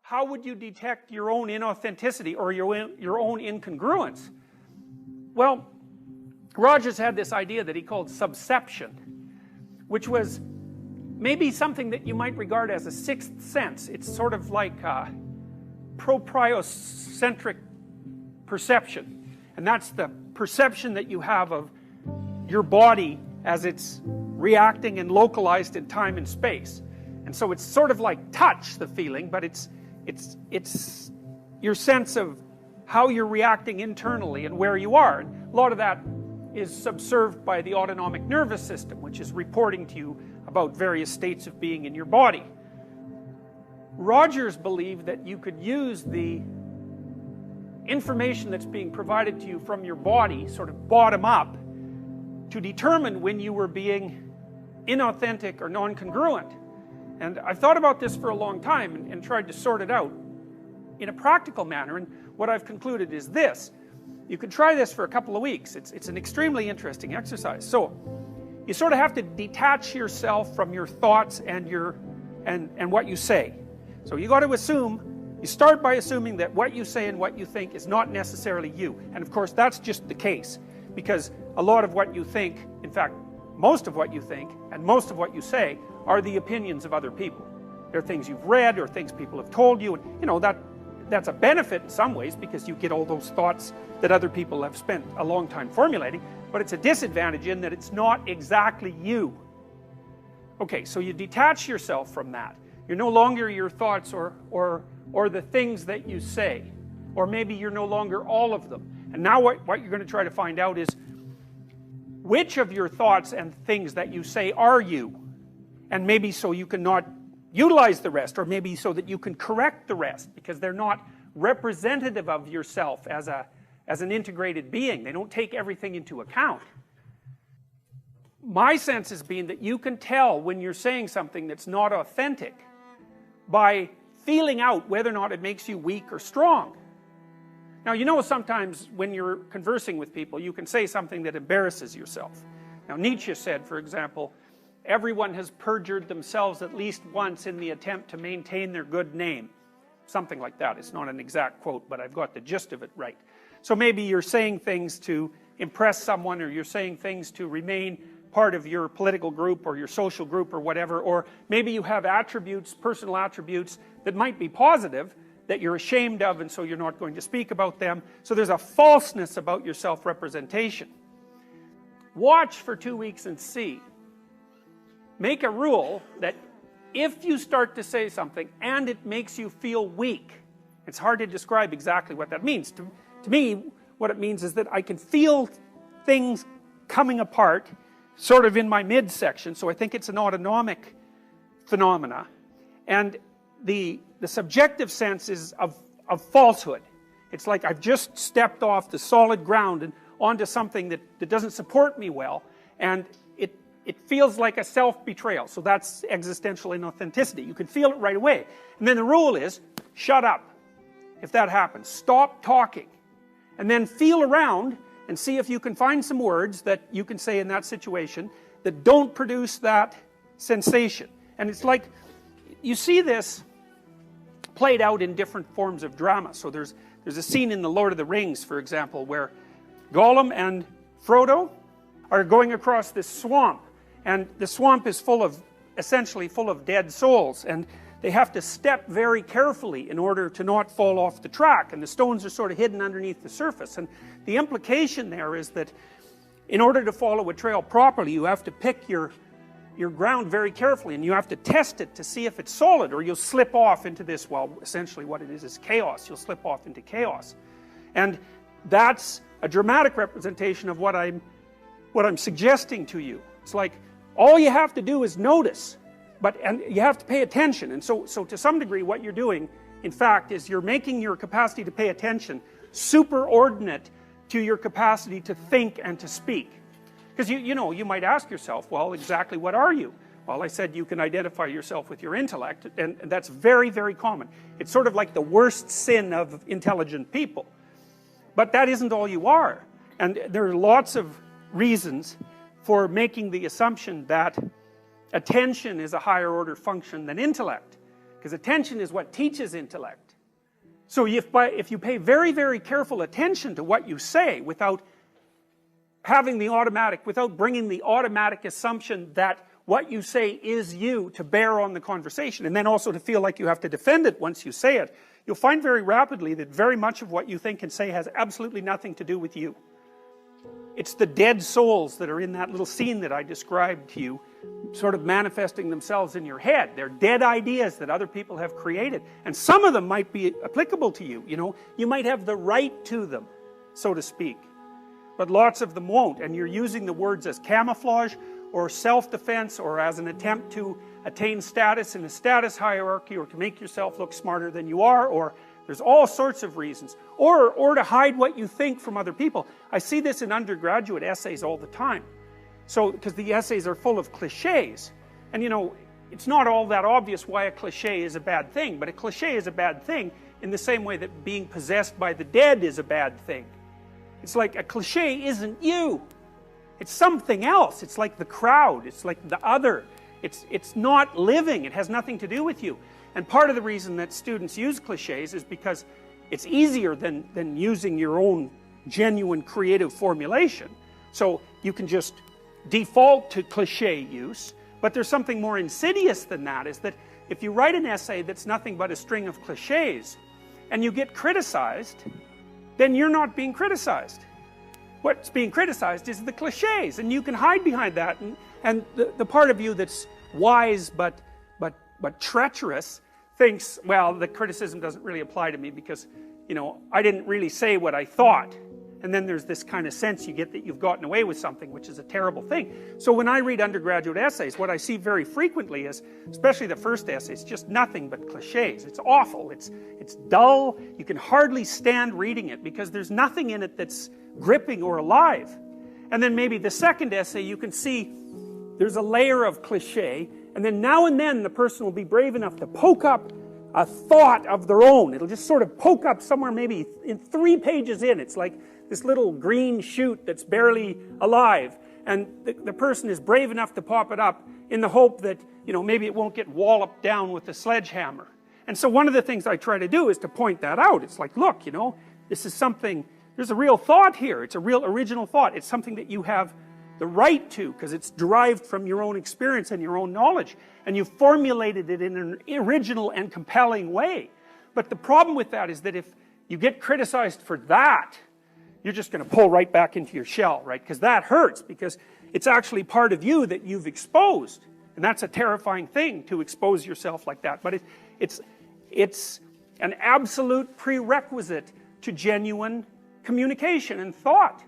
how would you detect your own inauthenticity or your own incongruence? Well, Rogers had this idea that he called subception, which was maybe something that you might regard as a sixth sense. It's sort of like propriocentric perception, and that's the perception that you have of your body as it's reacting and localized in time and space. And so it's sort of like touch, the feeling, but it's your sense of how you're reacting internally and where you are. And a lot of that is subserved by the autonomic nervous system, which is reporting to you about various states of being in your body. Rogers believed that you could use the information that's being provided to you from your body, sort of bottom up, to determine when you were being inauthentic or non-congruent. And I've thought about this for a long time and tried to sort it out in a practical manner, and what I've concluded is this. You could try this for a couple of weeks. It's an extremely interesting exercise. So you sort of have to detach yourself from your thoughts and what you say. So you got to assume, you start by assuming that what you say and what you think is not necessarily you. And of course that's just the case, because a lot of what you think, in fact most of what you think and most of what you say, are the opinions of other people. They're things you've read or things people have told you, and you know that's a benefit in some ways because you get all those thoughts that other people have spent a long time formulating, but it's a disadvantage in that it's not exactly you. Okay, so you detach yourself from that. You're no longer your thoughts or the things that you say, or maybe you're no longer all of them. And now what you're going to try to find out is which of your thoughts and things that you say are you, and maybe so you can not utilize the rest, or maybe so that you can correct the rest, because they're not representative of yourself as an integrated being. They don't take everything into account. My sense has been that you can tell when you're saying something that's not authentic by feeling out whether or not it makes you weak or strong. Now, you know, sometimes when you're conversing with people, you can say something that embarrasses yourself. Now, Nietzsche said, for example, everyone has perjured themselves at least once in the attempt to maintain their good name. Something like that. It's not an exact quote, but I've got the gist of it right. So maybe you're saying things to impress someone, or you're saying things to remain part of your political group or your social group or whatever, or maybe you have attributes, personal attributes that might be positive that you're ashamed of, and so you're not going to speak about them. So there's a falseness about your self-representation. Watch for 2 weeks and see. Make a rule that if you start to say something and it makes you feel weak, it's hard to describe exactly what that means. To me, what it means is that I can feel things coming apart sort of in my midsection, so I think it's an autonomic phenomena. And the subjective sense is of falsehood. It's like I've just stepped off the solid ground and onto something that doesn't support me well, and it feels like a self-betrayal. So that's existential inauthenticity. You can feel it right away. And then the rule is, shut up if that happens. Stop talking. And then feel around and see if you can find some words that you can say in that situation that don't produce that sensation. And it's like, you see this played out in different forms of drama. So there's a scene in The Lord of the Rings, for example, where Gollum and Frodo are going across this swamp, and the swamp is essentially full of dead souls, and they have to step very carefully in order to not fall off the track, and the stones are sort of hidden underneath the surface. And the implication there is that in order to follow a trail properly, you have to pick your ground very carefully, and you have to test it to see if it's solid, or you'll slip off into this, well, essentially what it is chaos. You'll slip off into chaos. And that's a dramatic representation of what I'm suggesting to you. It's like, all you have to do is notice, and you have to pay attention. And so to some degree what you're doing, in fact, is you're making your capacity to pay attention superordinate to your capacity to think and to speak. Because you might ask yourself, well, exactly what are you? Well, I said you can identify yourself with your intellect, and that's very, very common. It's sort of like the worst sin of intelligent people. But that isn't all you are. And there are lots of reasons for making the assumption that attention is a higher order function than intellect. because attention is what teaches intellect. So if you pay very, very careful attention to what you say without having the automatic, without bringing the automatic assumption that what you say is you to bear on the conversation, and then also to feel like you have to defend it once you say it, you'll find very rapidly that very much of what you think and say has absolutely nothing to do with you. It's the dead souls that are in that little scene that I described to you, sort of manifesting themselves in your head. They're dead ideas that other people have created. And some of them might be applicable to you, you know. You might have the right to them, so to speak. But lots of them won't, and you're using the words as camouflage, or self-defense, or as an attempt to attain status in a status hierarchy, or to make yourself look smarter than you are, or there's all sorts of reasons. Or to hide what you think from other people. I see this in undergraduate essays all the time. So, because the essays are full of cliches. And you know, it's not all that obvious why a cliche is a bad thing, but a cliche is a bad thing in the same way that being possessed by the dead is a bad thing. It's like a cliche isn't you. It's something else. It's like the crowd. It's like the other. It's not living. It has nothing to do with you. And part of the reason that students use cliches is because it's easier than using your own genuine creative formulation. So you can just default to cliche use, but there's something more insidious than that, is that if you write an essay that's nothing but a string of cliches, and you get criticized, then you're not being criticized. What's being criticized is the cliches, and you can hide behind that, and the part of you that's wise but treacherous thinks, well, the criticism doesn't really apply to me because, you know, I didn't really say what I thought. And then there's this kind of sense you get that you've gotten away with something, which is a terrible thing. So when I read undergraduate essays, what I see very frequently is, especially the first essays, just nothing but cliches. It's awful, it's dull, you can hardly stand reading it because there's nothing in it that's gripping or alive. And then maybe the second essay you can see there's a layer of cliche, and then now and then the person will be brave enough to poke up a thought of their own. It'll just sort of poke up somewhere maybe in 3 pages in. It's like this little green shoot that's barely alive, and the person is brave enough to pop it up in the hope that, you know, maybe it won't get walloped down with a sledgehammer. And so one of the things I try to do is to point that out. It's like, look, you know, this is something, there's a real thought here. It's a real original thought. It's something that you have the right to, because it's derived from your own experience and your own knowledge, and you've formulated it in an original and compelling way. But the problem with that is that if you get criticized for that, you're just going to pull right back into your shell, right? Because that hurts, because it's actually part of you that you've exposed, and that's a terrifying thing, to expose yourself like that. But it's an absolute prerequisite to genuine communication and thought.